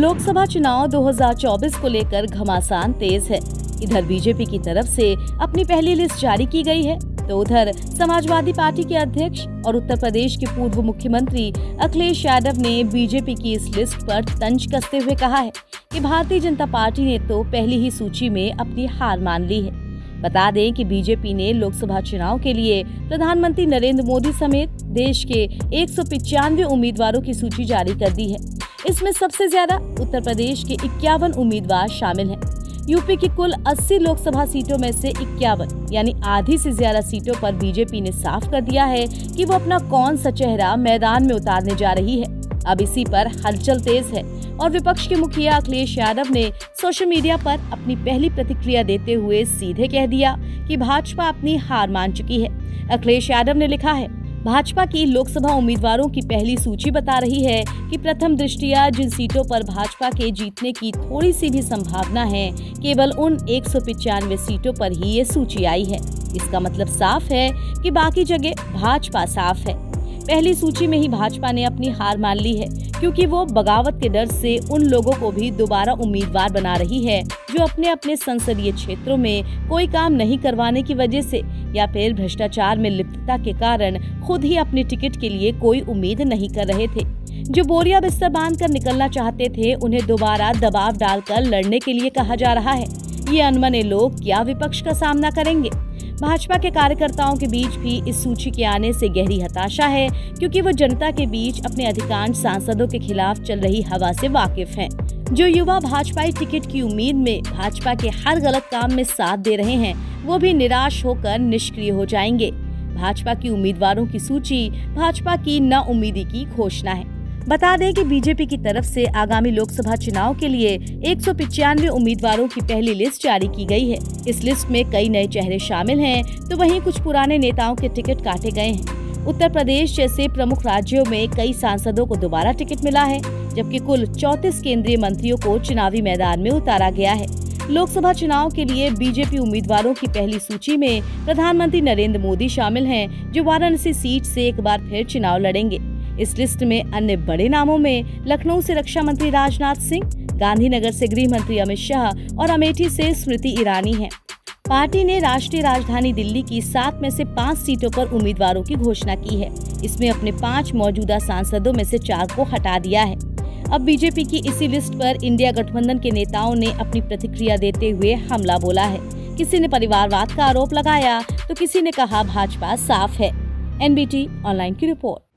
लोकसभा चुनाव 2024 को लेकर घमासान तेज है। इधर बीजेपी की तरफ से अपनी पहली लिस्ट जारी की गई है, तो उधर समाजवादी पार्टी के अध्यक्ष और उत्तर प्रदेश के पूर्व मुख्यमंत्री अखिलेश यादव ने बीजेपी की इस लिस्ट पर तंज कसते हुए कहा है कि भारतीय जनता पार्टी ने तो पहली ही सूची में अपनी हार मान ली है। बता दें कि बीजेपी ने लोकसभा चुनाव के लिए प्रधानमंत्री नरेंद्र मोदी समेत देश के 195 उम्मीदवारों की सूची जारी कर दी है। इसमें सबसे ज्यादा उत्तर प्रदेश के 51 उम्मीदवार शामिल हैं। यूपी की कुल 80 लोकसभा सीटों में से 51 यानी आधी से ज्यादा सीटों पर बीजेपी ने साफ कर दिया है कि वो अपना कौन सा चेहरा मैदान में उतारने जा रही है। अब इसी पर हलचल तेज है और विपक्ष के मुखिया अखिलेश यादव ने सोशल मीडिया पर अपनी पहली प्रतिक्रिया देते हुए सीधे कह दिया कि भाजपा अपनी हार मान चुकी है। अखिलेश यादव ने लिखा है, भाजपा की लोकसभा उम्मीदवारों की पहली सूची बता रही है कि प्रथम दृष्टिया जिन सीटों पर भाजपा के जीतने की थोड़ी सी भी संभावना है, केवल उन 195 सीटों पर ही ये सूची आई है। इसका मतलब साफ है कि बाकी जगह भाजपा साफ है। पहली सूची में ही भाजपा ने अपनी हार मान ली है, क्योंकि वो बगावत के डर से उन लोगों को भी दोबारा उम्मीदवार बना रही है जो अपने अपने संसदीय क्षेत्रों में कोई काम नहीं करवाने की वजह से या फिर भ्रष्टाचार में लिप्तता के कारण खुद ही अपने टिकट के लिए कोई उम्मीद नहीं कर रहे थे। जो बोरिया बिस्तर बांध कर निकलना चाहते थे, उन्हें दोबारा दबाव डालकर लड़ने के लिए कहा जा रहा है। ये अनमने लोग क्या विपक्ष का सामना करेंगे? भाजपा के कार्यकर्ताओं के बीच भी इस सूची के आने से गहरी हताशा है, क्योंकि वो जनता के बीच अपने अधिकांश सांसदों के खिलाफ चल रही हवा से वाकिफ हैं। जो युवा भाजपाई टिकट की उम्मीद में भाजपा के हर गलत काम में साथ दे रहे हैं, वो भी निराश होकर निष्क्रिय हो जाएंगे। भाजपा की उम्मीदवारों की सूची भाजपा की नाउम्मीदी की घोषणा है। बता दें कि बीजेपी की तरफ से आगामी लोकसभा चुनाव के लिए 195 उम्मीदवारों की पहली लिस्ट जारी की गई है। इस लिस्ट में कई नए चेहरे शामिल हैं, तो वहीं कुछ पुराने नेताओं के टिकट काटे गए हैं। उत्तर प्रदेश जैसे प्रमुख राज्यों में कई सांसदों को दोबारा टिकट मिला है, जबकि कुल 34 केंद्रीय मंत्रियों को चुनावी मैदान में उतारा गया है। लोकसभा चुनाव के लिए बीजेपी उम्मीदवारों की पहली सूची में प्रधानमंत्री नरेंद्र मोदी शामिल हैं, जो वाराणसी सीट से एक बार फिर चुनाव लड़ेंगे। इस लिस्ट में अन्य बड़े नामों में लखनऊ से रक्षा मंत्री राजनाथ सिंह, गांधीनगर से गृह मंत्री अमित शाह और अमेठी से स्मृति ईरानी हैं। पार्टी ने राष्ट्रीय राजधानी दिल्ली की 7 में से 5 सीटों पर उम्मीदवारों की घोषणा की है। इसमें अपने 5 मौजूदा सांसदों में से 4 को हटा दिया है। अब बीजेपी की इसी लिस्ट पर इंडिया गठबंधन के नेताओं ने अपनी प्रतिक्रिया देते हुए हमला बोला है। किसी ने परिवारवाद का आरोप लगाया, तो किसी ने कहा भाजपा साफ है। NBT ऑनलाइन की रिपोर्ट।